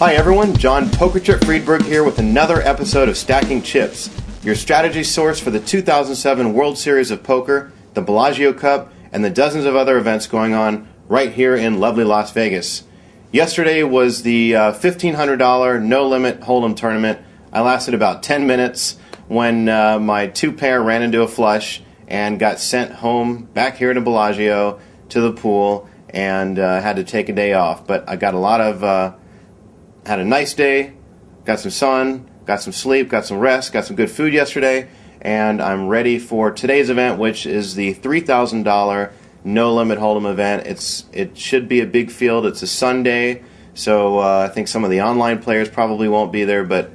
Hi everyone, John Pokerchip Friedberg here with another episode of Stacking Chips, your strategy source for the 2007 World Series of Poker, the Bellagio Cup, and the dozens of other events going on right here in lovely Las Vegas. Yesterday was the $1,500 no-limit Hold'em tournament. I lasted about 10 minutes when my two-pair ran into a flush and got sent home back here to Bellagio to the pool and had to take a day off. But I got had a nice day, got some sun, got some sleep, got some rest, got some good food yesterday, and I'm ready for today's event, which is the $3,000 No Limit Hold'em event. It should be a big field. It's a Sunday, so I think some of the online players probably won't be there, but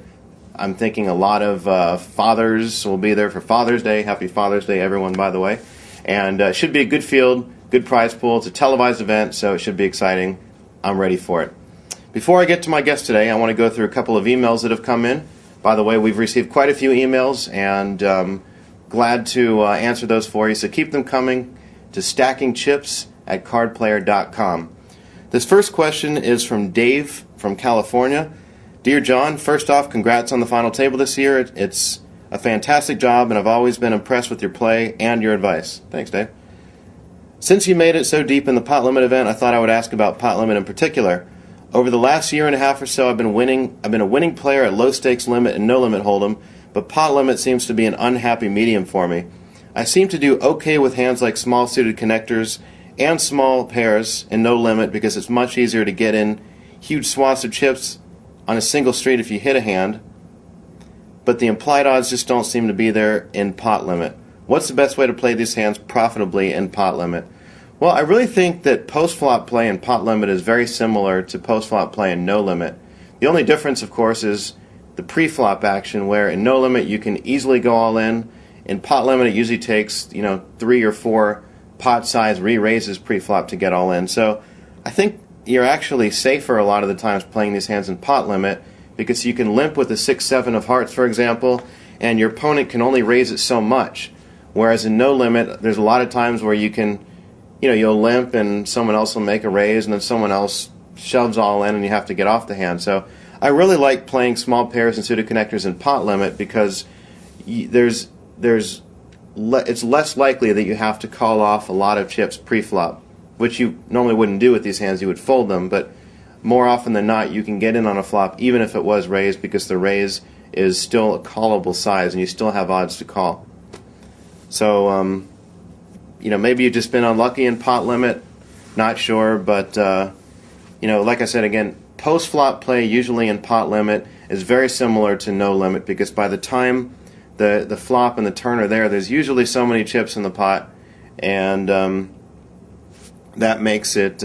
I'm thinking a lot of fathers will be there for Father's Day. Happy Father's Day, everyone, by the way. And it should be a good field, good prize pool. It's a televised event, so it should be exciting. I'm ready for it. Before I get to my guest today, I want to go through a couple of emails that have come in. By the way, we've received quite a few emails, and glad to answer those for you. So keep them coming to stackingchips@cardplayer.com. This first question is from Dave from California. Dear John, first off, congrats on the final table this year. It's a fantastic job, and I've always been impressed with your play and your advice. Thanks, Dave. Since you made it so deep in the pot limit event, I thought I would ask about pot limit in particular. Over the last year and a half or so, I've been a winning player at low stakes limit and no limit hold'em, but pot limit seems to be an unhappy medium for me. I seem to do okay with hands like small suited connectors and small pairs in no limit because it's much easier to get in huge swaths of chips on a single street if you hit a hand, but the implied odds just don't seem to be there in pot limit. What's the best way to play these hands profitably in pot limit? Well, I really think that post-flop play in pot limit is very similar to post-flop play in no limit. The only difference, of course, is the pre-flop action, where in no limit you can easily go all in. In pot limit, it usually takes 3 or 4 pot size re-raises pre-flop to get all in. So I think you're actually safer a lot of the times playing these hands in pot limit because you can limp with the 6-7 of hearts, for example, and your opponent can only raise it so much. Whereas in no limit, there's a lot of times where you can you'll limp and someone else will make a raise and then someone else shoves all in and you have to get off the hand. So I really like playing small pairs and suited connectors in pot limit because it's less likely that you have to call off a lot of chips pre-flop, which you normally wouldn't do with these hands. You would fold them, but more often than not you can get in on a flop even if it was raised because the raise is still a callable size and you still have odds to call. So maybe you've just been unlucky in pot limit, not sure, but like I said again, post-flop play usually in pot limit is very similar to no limit because by the time the flop and the turn are there, there's usually so many chips in the pot, and that makes it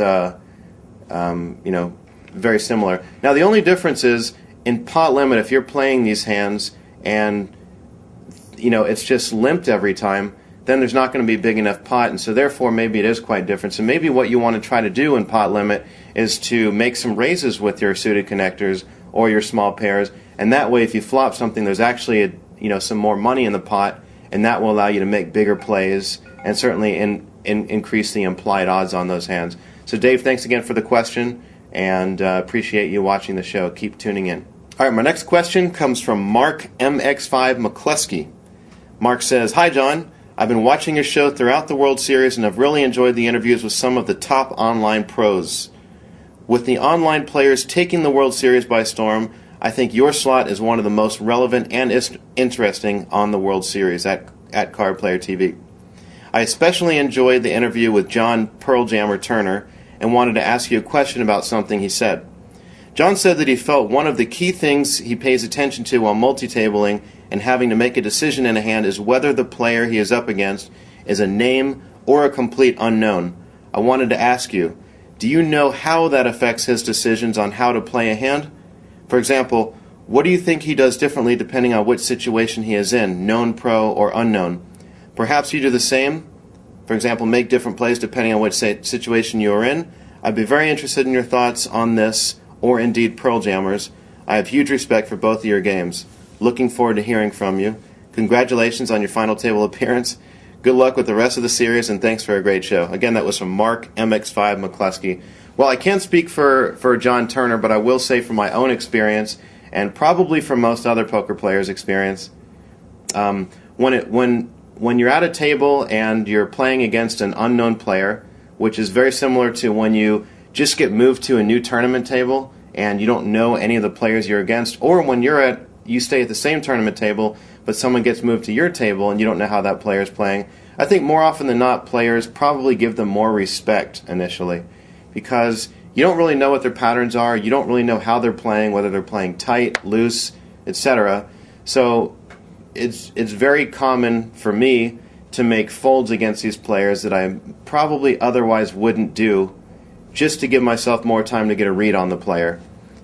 very similar. Now the only difference is in pot limit, if you're playing these hands and it's just limped every time, then there's not going to be a big enough pot, and so therefore maybe it is quite different. So maybe what you want to try to do in pot limit is to make some raises with your suited connectors or your small pairs, and that way if you flop something, there's actually some more money in the pot, and that will allow you to make bigger plays and certainly increase the implied odds on those hands. So Dave, thanks again for the question, and appreciate you watching the show. Keep tuning in. All right, my next question comes from Mark MX5 McCluskey. Mark says, "Hi John, I've been watching your show throughout the World Series and have really enjoyed the interviews with some of the top online pros. With the online players taking the World Series by storm, I think your slot is one of the most relevant and interesting on the World Series at Card Player TV. I especially enjoyed the interview with John Pearl Jammer Turner and wanted to ask you a question about something he said. John said that he felt one of the key things he pays attention to while multi-tabling and having to make a decision in a hand is whether the player he is up against is a name or a complete unknown. I wanted to ask you, do you know how that affects his decisions on how to play a hand? For example, what do you think he does differently depending on which situation he is in, known pro or unknown? Perhaps you do the same? For example, make different plays depending on which situation you are in? I'd be very interested in your thoughts on this, or indeed Pearl Jammers. I have huge respect for both of your games. Looking forward to hearing from you. Congratulations on your final table appearance. Good luck with the rest of the series, and thanks for a great show." Again, that was from Mark MX5 McCluskey. Well, I can't speak for John Turner, but I will say from my own experience, and probably from most other poker players' experience, when you're at a table and you're playing against an unknown player, which is very similar to when you just get moved to a new tournament table and you don't know any of the players you're against, or when you stay at the same tournament table, but someone gets moved to your table and you don't know how that player is playing. I think more often than not, players probably give them more respect initially, because you don't really know what their patterns are. You don't really know how they're playing, whether they're playing tight, loose, etc. So it's very common for me to make folds against these players that I probably otherwise wouldn't do, just to give myself more time to get a read on the player.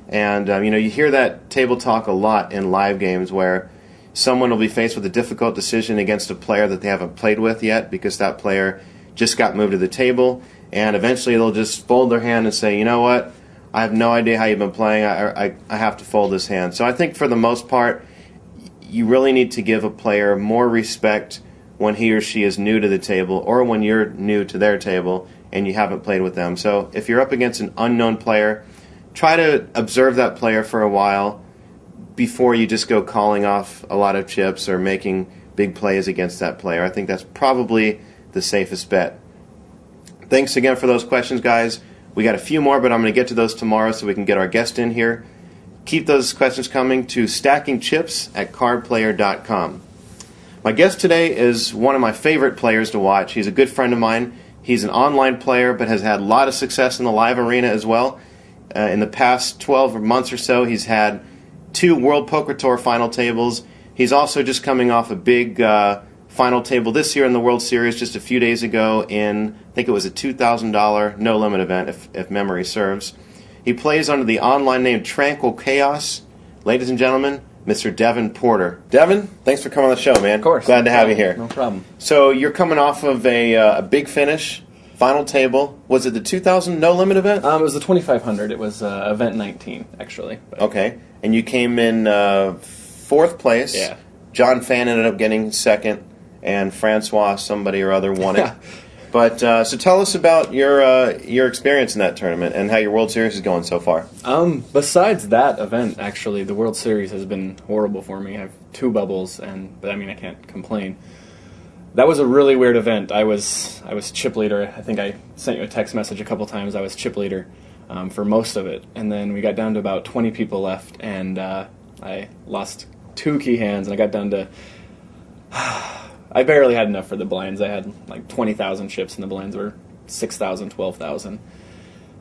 And you hear that table talk a lot in live games where someone will be faced with a difficult decision against a player that they haven't played with yet because that player just got moved to the table, and eventually they'll just fold their hand and say, you know what, I have no idea how you've been playing, I have to fold this hand. So I think for the most part, you really need to give a player more respect when he or she is new to the table, or when you're new to their table and you haven't played with them. So if you're up against an unknown player, try to observe that player for a while before you just go calling off a lot of chips or making big plays against that player. I think that's probably the safest bet. Thanks again for those questions, guys. We got a few more, but I'm going to get to those tomorrow so we can get our guest in here. Keep those questions coming to stackingchips@cardplayer.com. My guest today is one of my favorite players to watch. He's a good friend of mine. He's an online player, but has had a lot of success in the live arena as well. In the past 12 months or so, he's had 2 World Poker Tour final tables. He's also just coming off a big final table this year in the World Series just a few days ago in, I think it was a $2,000 no-limit event, if memory serves. He plays under the online name Tranquil Chaos. Ladies and gentlemen, Mr. Devin Porter. Devin, thanks for coming on the show, man. Of course. Glad to have you here. No problem. So you're coming off of a big finish, final table. Was it the 2,000 no-limit event? It was the 2,500. It was event 19, actually. But. Okay. And you came in 4th place. Yeah. John Fan ended up getting 2nd, and Francois, somebody or other, won it. But so tell us about your experience in that tournament and how your World Series is going so far. Besides that event, actually, the World Series has been horrible for me. I have 2 bubbles, but I mean, I can't complain. That was a really weird event. I was chip leader. I think I sent you a text message a couple times. I was chip leader for most of it, and then we got down to about 20 people left, and I lost 2 key hands, and I got down to. I barely had enough for the blinds. I had like 20,000 chips, and the blinds were 6,000, 12,000.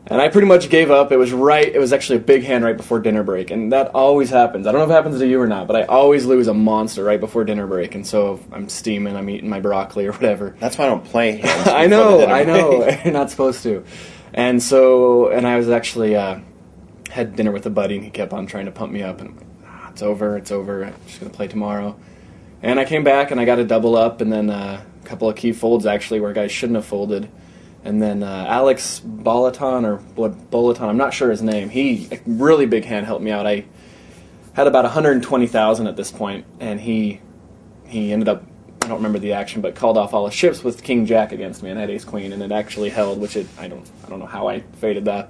And I pretty much gave up. It was actually a big hand right before dinner break, and that always happens. I don't know if it happens to you or not, but I always lose a monster right before dinner break, and so I'm steaming, I'm eating my broccoli or whatever. That's why I don't play hands. I know. You're not supposed to. And I was actually, had dinner with a buddy, and he kept on trying to pump me up, and I'm like, it's over, I'm just going to play tomorrow. And I came back, and I got a double up, and then a couple of key folds, actually, where guys shouldn't have folded. And then Alex Bolaton, I'm not sure his name, a really big hand, helped me out. I had about 120,000 at this point, and he ended up, I don't remember the action, but called off all his chips with King Jack against me, and I had Ace Queen, and it actually held, which I don't know how I faded that,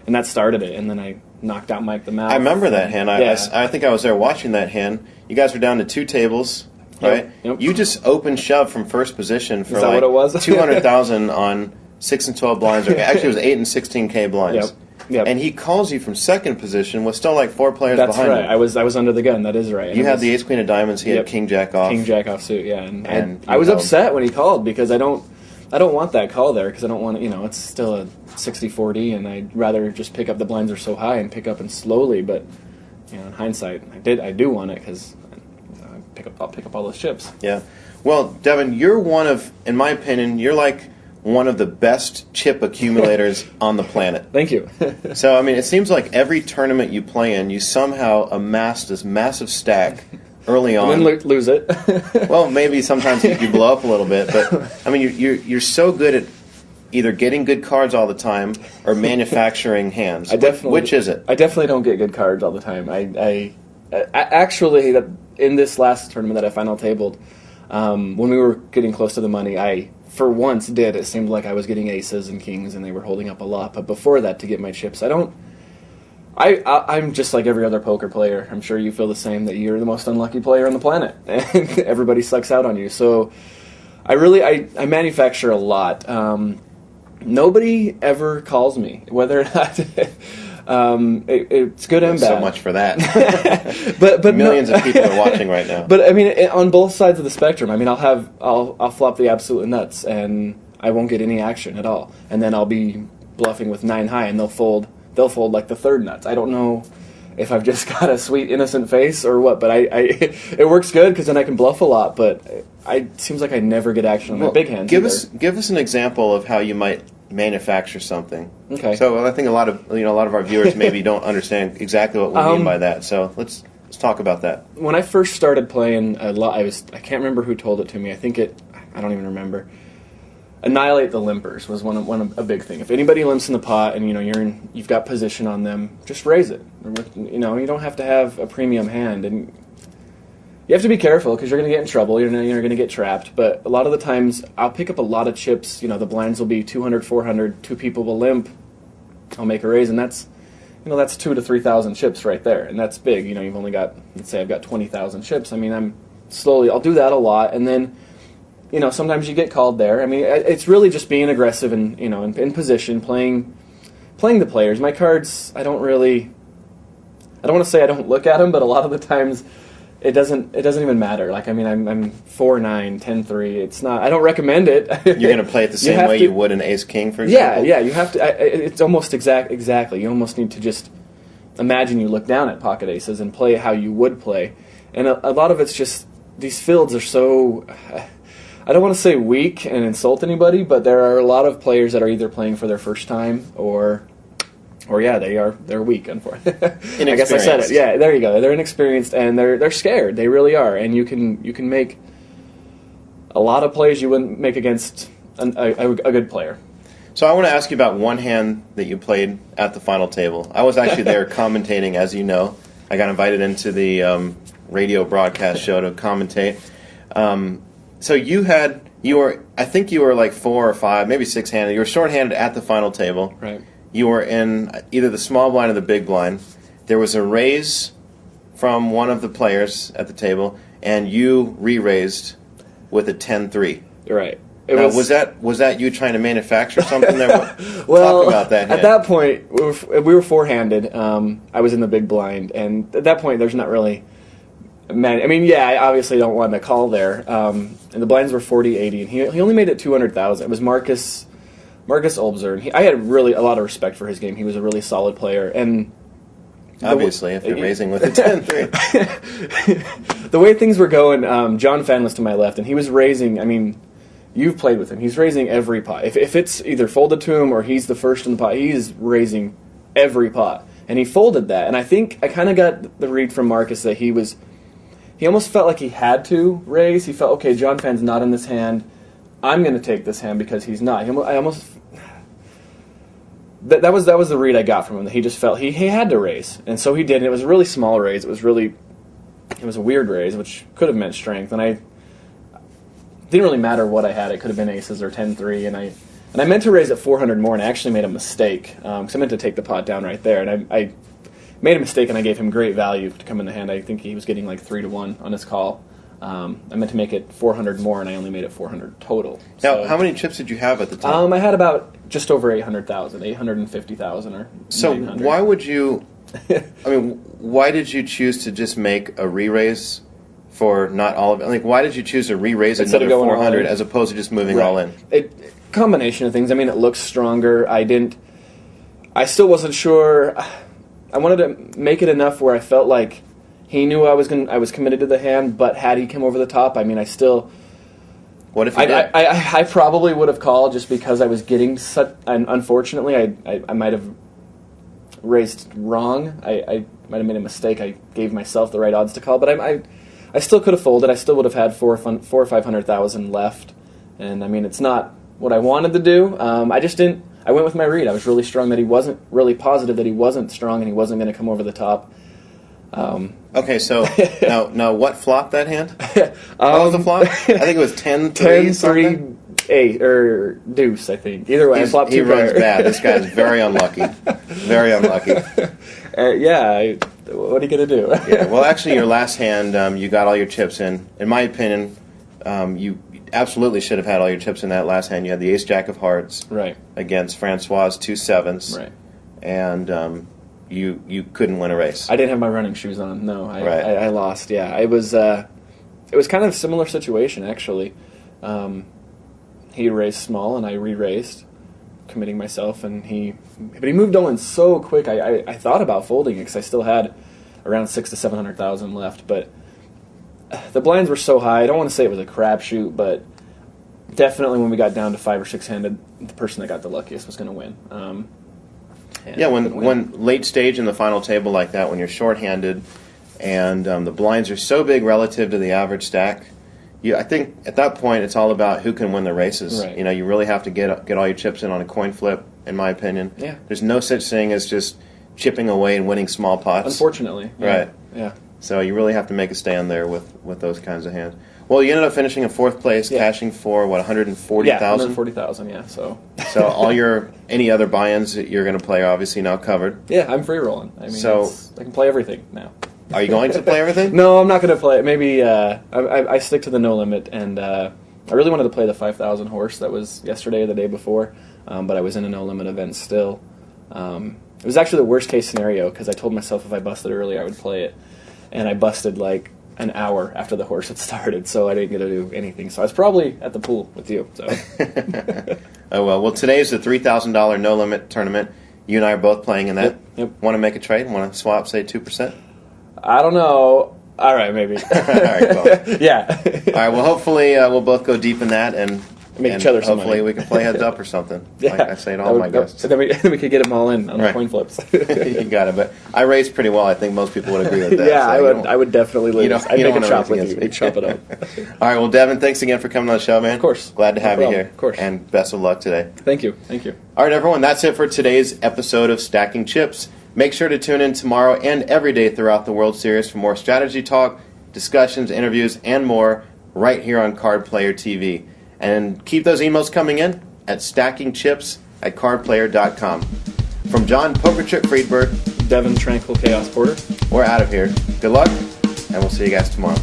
and that started it, and then I knocked out Mike the Mouth. I remember that hand. I think I was there watching that hand. You guys were down to 2 tables, right? Yep. You just open shove from first position for Is that what it was? 200,000 on 6 and 12 blinds. Actually, it was 8 and 16K blinds. Yep. And he calls you from second position with still like 4 players That's behind right. you. I was under the gun. That is right. You had the Ace Queen of Diamonds. He had King Jack off. King Jack off suit. Yeah, and I you was held. upset when he called because I don't want that call there because I don't want to, it's still a 60-40, and I'd rather just pick up, the blinds are so high, and pick up and slowly. But in hindsight, I do want it because I'll pick up all those chips. Yeah. Well, Devin, you're in my opinion, you're like one of the best chip accumulators on the planet. Thank you. So, I mean, it seems like every tournament you play in, you somehow amass this massive stack early on. And then lose it. Well, maybe sometimes you blow up a little bit, but I mean, you're so good at either getting good cards all the time or manufacturing hands. Which is it? I definitely don't get good cards all the time. I actually, in this last tournament that I final tabled, when we were getting close to the money, I for once did. It seemed like I was getting aces and kings, and they were holding up a lot. But before that, to get my chips, I'm just like every other poker player. I'm sure you feel the same, that you're the most unlucky player on the planet, and everybody sucks out on you. So I manufacture a lot. Nobody ever calls me, whether or not it's good and bad. So much for that. but Millions of people are watching right now. But I mean, on both sides of the spectrum. I mean, I'll flop the absolute nuts, and I won't get any action at all. And then I'll be bluffing with 9 high, and they'll fold like the third nuts. I don't know if I've just got a sweet innocent face or what, but it works good because then I can bluff a lot. But it seems like I never get action on my big hands. Give us an example of how you might manufacture something. Okay. So I think a lot of our viewers maybe don't understand exactly what we mean by that. So let's talk about that. When I first started playing a lot, I can't remember who told it to me. I don't even remember. Annihilate the limpers was a big thing. If anybody limps in the pot and you've got position on them, just raise it. You don't have to have a premium hand, and you have to be careful because you're going to get in trouble. You're going to get trapped. But a lot of the times, I'll pick up a lot of chips. The blinds will be 200, 400. 2 people will limp. I'll make a raise, and that's 2,000 to 3,000 chips right there, and that's big. You've only got, let's say I've got 20,000 chips. I mean, I'll do that a lot, and then. Sometimes you get called there. I mean, it's really just being aggressive and in position, playing the players. My cards, I don't want to say I don't look at them, but a lot of the times it doesn't even matter. Like, I mean, I'm 4-9, 10-3. It's not. I don't recommend it. You're going to play it the same way you would an ace king, for example. Yeah. You have to. It's almost exactly. You almost need to just imagine you look down at pocket aces and play how you would play, and a lot of it's just these fields are so. I don't want to say weak and insult anybody, but there are a lot of players that are either playing for their first time or they're weak. Unfortunately, I guess I said it. Yeah, there you go. They're inexperienced and they're scared. They really are, and you can make a lot of plays you wouldn't make against a good player. So I want to ask you about one hand that you played at the final table. I was actually there commentating, as you know. I got invited into the radio broadcast show to commentate. So I think you were like 4 or 5, maybe 6-handed. You were short-handed at the final table. Right. You were in either the small blind or the big blind. There was a raise from one of the players at the table, and you re-raised with a 10-3. Right. Was that you trying to manufacture something there? Well, talk about that hand. At that point, we were 4-handed. I was in the big blind, and at that point, there's not really. Man, I mean, yeah, I obviously don't want to call there. And the blinds were 40-80, and he only made it 200,000. It was Marcus Olbzer, and I had really a lot of respect for his game. He was a really solid player, and obviously, if you're raising with a 10-3. The way things were going, John Fan was to my left, and he was raising. I mean, you've played with him. He's raising every pot. If it's either folded to him or he's the first in the pot, he's raising every pot, and he folded that. And I think I kind of got the read from Marcus that he almost felt like he had to raise. He felt, okay, John Fan's not in this hand. I'm going to take this hand because he's not. That was the read I got from him. That he just felt he had to raise, and so he did. And it was a really small raise. It was a weird raise, which could have meant strength. And it didn't really matter what I had. It could have been aces or 10-3, and I meant to raise at 400 more, and I actually made a mistake because I meant to take the pot down right there, and I made a mistake, and I gave him great value to come in the hand. I think he was getting like 3-1 on his call. I meant to make it 400 more, and I only made it 400 total. Now, how many chips did you have at the time? I had about just over 800,000, 850,000 or so 900. Why would you? Why did you choose to just make a re-raise for not all of it? Like, why did you choose to re-raise another 400 as opposed to just moving all in? Combination of things. I mean, it looks stronger. I still wasn't sure. I wanted to make it enough where I felt like he knew I was committed to the hand, but had he come over the top, I mean, I still. What if he did? I probably would have called just because I was getting such. And unfortunately, I might have raised wrong. I might have made a mistake. I gave myself the right odds to call, but I still could have folded. I still would have had 400 or 500,000 left, and I mean, it's not what I wanted to do. I just didn't. I went with my read. I was really strong that he wasn't really positive that he wasn't strong and he wasn't going to come over the top. Okay, so now what flopped that hand? What was the flop? I think it was 10-3. 10-3. Ace or deuce, I think. Either way, I flopped he two runs pair. bad. This guy's very unlucky. Very unlucky. What are you going to do? Yeah, well, actually, your last hand, you got all your chips in. In my opinion, you absolutely should have had all your chips in that last hand. You had the ace-jack of hearts right against Francois' 2 sevens. Right. And you couldn't win a race. I didn't have my running shoes on. No, Right. I lost. Yeah, it was kind of a similar situation, actually. He raised small, and I re-raised, committing myself, but he moved on so quick. I thought about folding it because I still had around 600,000 to 700,000 left, but the blinds were so high. I don't want to say it was a crapshoot, but definitely when we got down to 5 or 6 handed, the person that got the luckiest was going to win. When late stage in the final table like that, when you're shorthanded, and the blinds are so big relative to the average stack. I think at that point it's all about who can win the races. Right. You really have to get all your chips in on a coin flip, in my opinion. Yeah. There's no such thing as just chipping away and winning small pots. Unfortunately. Yeah. Right. Yeah. So you really have to make a stand there with those kinds of hands. Well, you ended up finishing in 4th place, cashing for what, 140,000? Yeah, 140,000. Yeah. So. So all any other buy-ins that you're going to play are obviously now covered. Yeah, I'm free rolling. I mean, I can play everything now. Are you going to play everything? No, I'm not going to play it. Maybe I stick to the no limit, and I really wanted to play the 5,000 horse that was yesterday or the day before, but I was in a no limit event still. It was actually the worst case scenario because I told myself if I busted early I would play it, and I busted like an hour after the horse had started, so I didn't get to do anything. So I was probably at the pool with you. So. Oh well, today's the $3,000 no limit tournament. You and I are both playing in that. Yep. Want to make a trade? Want to swap, say 2%? I don't know. All right, maybe. All right, cool. Yeah. All right. Well, hopefully we'll both go deep in that and make each other some money. Hopefully we can play heads up or something. Yeah. Like I say to all my guests. Then we could get them all in on the coin flips. You got it. But I raised pretty well. I think most people would agree with that. Yeah, so I would definitely lose. I'd make a chop with you. We'd chop it up. All right. Well, Devin, thanks again for coming on the show, man. Of course. Glad to have you here. Of course. And best of luck today. Thank you. All right, everyone. That's it for today's episode of Stacking Chips. Make sure to tune in tomorrow and every day throughout the World Series for more strategy talk, discussions, interviews, and more right here on Card Player TV. And keep those emails coming in at stackingchips@cardplayer.com. From John Poker Chip Friedberg, Devin Tranquil Chaos Porter. we're out of here. Good luck, and we'll see you guys tomorrow.